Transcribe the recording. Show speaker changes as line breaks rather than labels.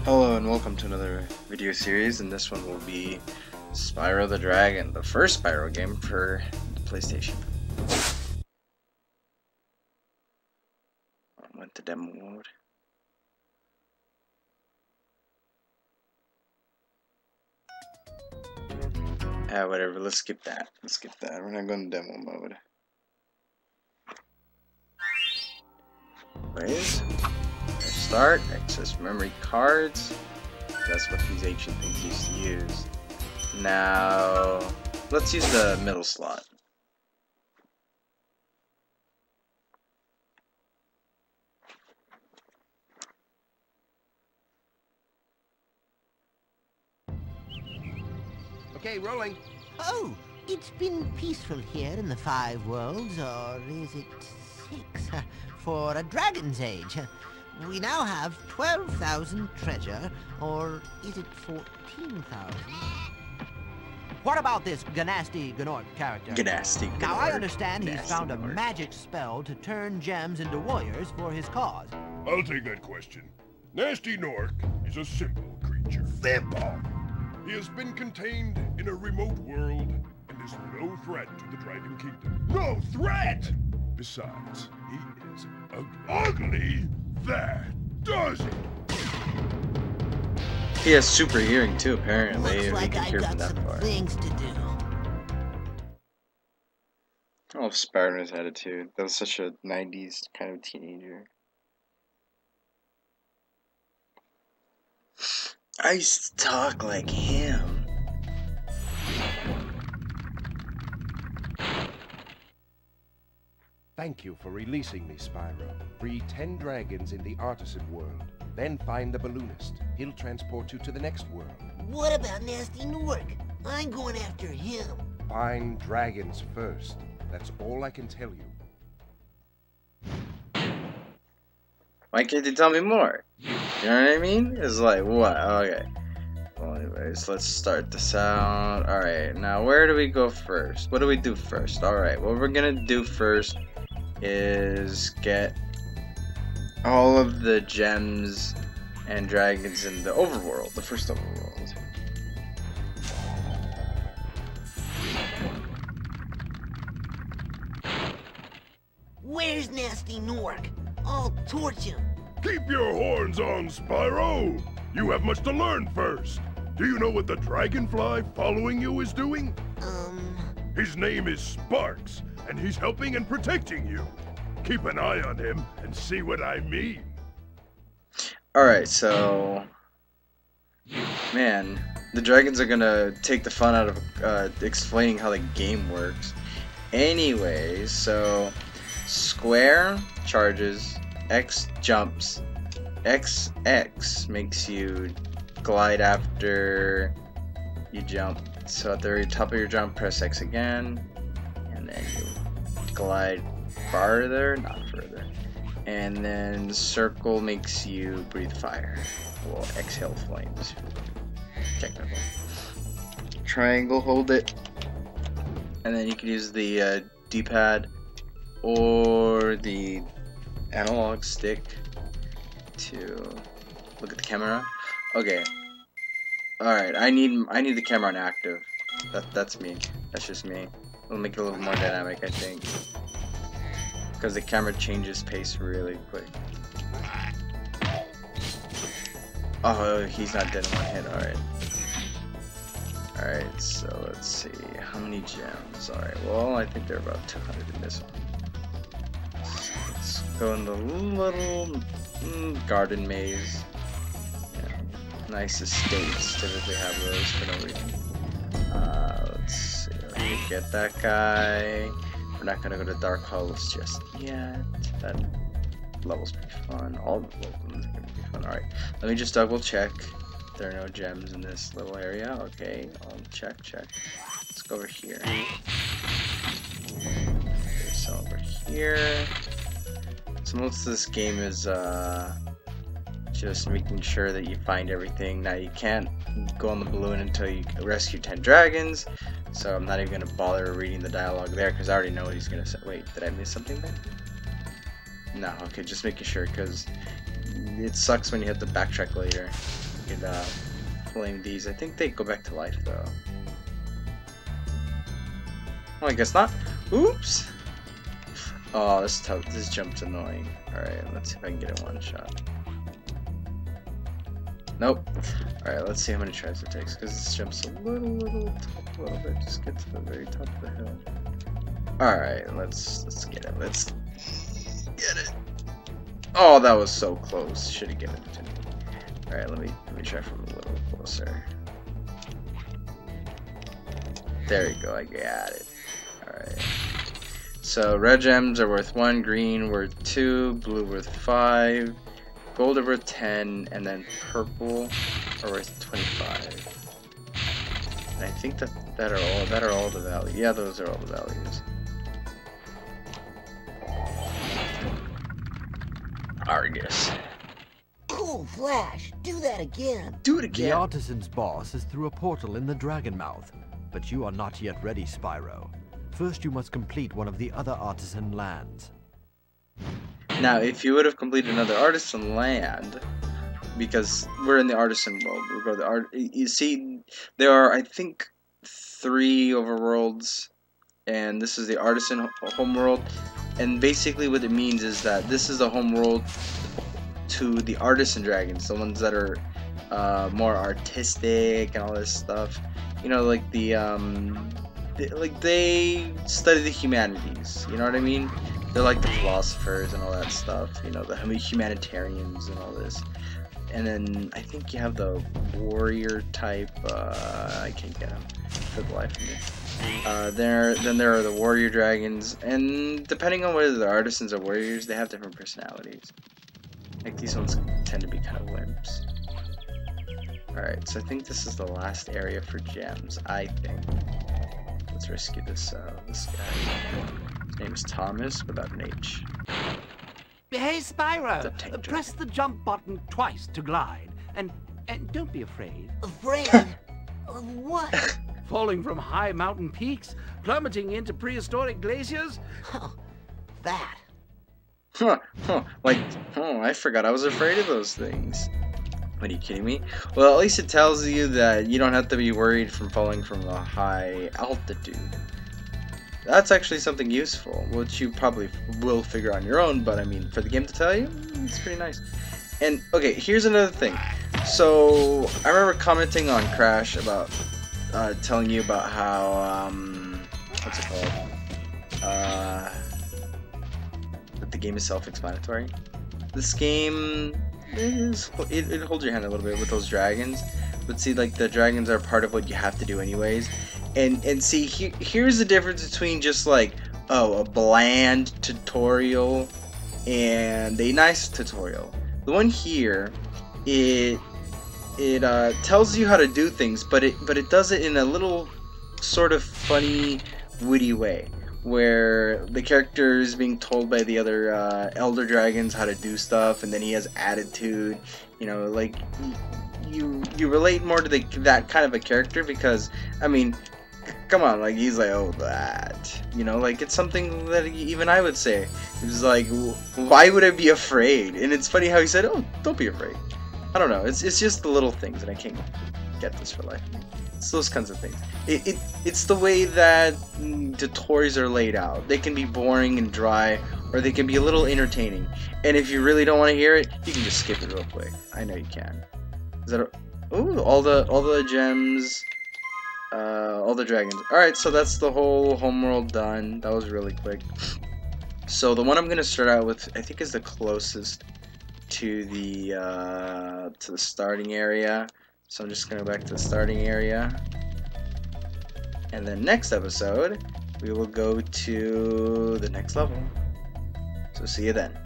Hello and welcome to another video series, and this one will be Spyro the Dragon, the first Spyro game for the PlayStation. I went to demo mode. Whatever, let's skip that. We're not going to demo mode. Anyways, start, access memory cards. That's what these ancient things used to use. Now, let's use the middle slot.
Okay, rolling.
Oh, it's been peaceful here in the 5 worlds, or is it 6? For a dragon's age. We now have 12,000 treasure, or is it 14,000?
What about this Ganasty Gnork character?
Ganasty Gnork.
Now, I understand he's found a
Gnork.
magic spell to turn gems into warriors for his cause.
I'll take that question. Nasty Gnork is a simple creature. Simple! He has been contained in a remote world and is no threat to the Dragon Kingdom. No threat! Besides, he is ugly. Ugly? That does it!
He has super hearing too, apparently.
Looks
If
like
he can
I
hear
got
from that
some
far.
things to do.
I love Spyro's attitude. That was such a 90s kind of teenager. I used to talk like him.
Thank you for releasing me, Spyro. Free 10 dragons in the Artisan World. Then find the balloonist. He'll transport you to the next world.
What about Nasty Gnork? I'm going after him.
Find dragons first. That's all I can tell you.
Why can't you tell me more? You know what I mean? It's like, what? Okay. Well, anyways, let's start this out. Alright, now where do we go first? What do we do first? Alright, what we're gonna do first is get all of the gems and dragons in the overworld, the first overworld.
Where's Nasty Gnork? I'll torch him.
Keep your horns on, Spyro! You have much to learn first. Do you know what the dragonfly following you is doing? His name is Sparks, and he's helping and protecting you. Keep an eye on him and see what I mean.
Alright, so... Man, the dragons are gonna take the fun out of explaining how the game works. Anyways, so... Square charges, X jumps, XX makes you glide after you jump. So at the very top of your jump, press X again, and then you glide farther, not further. And then circle makes you breathe fire. Well, exhale flames. Technical. Triangle, hold it. And then you can use the D-pad or the analog stick to look at the camera. Okay. Alright, I need the camera on active. That's me. That's just me. It'll make it a little more dynamic, I think. Because the camera changes pace really quick. Oh, he's not dead in one hit, alright. Alright, so let's see. How many gems? Alright, well, I think there are about 200 in this one. Let's go in the little garden maze. Yeah, nice estates typically have those for no reason. Let's see. Let me get that guy. We're not gonna go to Dark Hollows just yet. That level's pretty fun. All the levels are gonna be fun. Alright, let me just double check. There are no gems in this little area. Okay, check. Let's go over here. Okay, so over here. So most of this game is just making sure that you find everything. Now you can't go on the balloon until you rescue 10 dragons. So I'm not even gonna bother reading the dialogue there because I already know what he's gonna say. Wait, did I miss something there? No, okay, just making sure because it sucks when you have to backtrack later. freaking flame these. I think they go back to life though. Oh, I guess not. Oops. Oh, this jump's annoying. Alright, let's see if I can get it one shot. Nope. Alright, let's see how many tries it takes, because this jump's a little bit. Just get to the very top of the hill. Alright, let's get it. Let's get it. Oh, that was so close. Should have given it to me. Alright, let me try from a little closer. There you go, I got it. Alright. So red gems are worth 1, green worth 2, blue worth 5, gold are worth 10, and then purple are worth 25. And I think that are all the values. Yeah, those are all the values. Argus.
Cool Flash, do that again.
Do it again.
The Artisan's boss is through a portal in the Dragon Mouth, but you are not yet ready, Spyro. First, you must complete one of the other Artisan lands.
Now, if you would have completed another Artisan land, because we're in the Artisan world, we'll go to the art. You see, there are, I think, 3 overworlds, and this is the Artisan homeworld. And basically, what it means is that this is the homeworld to the Artisan dragons, the ones that are more artistic and all this stuff. You know, like they study the humanities. You know what I mean? They're like the philosophers and all that stuff. You know, the humanitarians and all this. And then I think you have the warrior type. I can't get them for the life of me. Then there are the warrior dragons, and depending on whether they're artisans or warriors, they have different personalities. Like these ones tend to be kind of wimps. Alright, so I think this is the last area for gems, I think. Let's rescue this guy. His name is Thomas, without an H.
Hey, Spyro! Press the jump button twice to glide, and don't be afraid.
Afraid? Of what?
Falling from high mountain peaks, plummeting into prehistoric glaciers?
Oh, that.
I forgot I was afraid of those things. What, are you kidding me? Well, at least it tells you that you don't have to be worried from falling from a high altitude. That's actually something useful, which you probably will figure on your own, but I mean, for the game to tell you, it's pretty nice. And, okay, here's another thing. So, I remember commenting on Crash about, telling you about how, what's it called? That the game is self-explanatory. This game it holds your hand a little bit with those dragons, but see, like, the dragons are part of what you have to do anyways. And see, here's the difference between just like, oh, a bland tutorial and a nice tutorial. The one here, it tells you how to do things, but it does it in a little sort of funny, witty way, where the character is being told by the other elder dragons how to do stuff, and then he has attitude. You know, like you relate more to that kind of a character, because I mean, come on, like, he's like, oh, that, you know, like, it's something that even I would say. It was like, why would I be afraid? And it's funny how he said, oh, don't be afraid. I don't know, it's just the little things, and I can't get this for life. It's those kinds of things. It's the way that tutorials are laid out. They can be boring and dry, or they can be a little entertaining. And if you really don't want to hear it, you can just skip it real quick. I know you can. Is that ooh, all the gems. All the dragons. Alright, so that's the whole homeworld done. That was really quick. So the one I'm gonna start out with, I think, is the closest to the starting area. So I'm just gonna go back to the starting area. And then next episode, we will go to the next level. So see you then.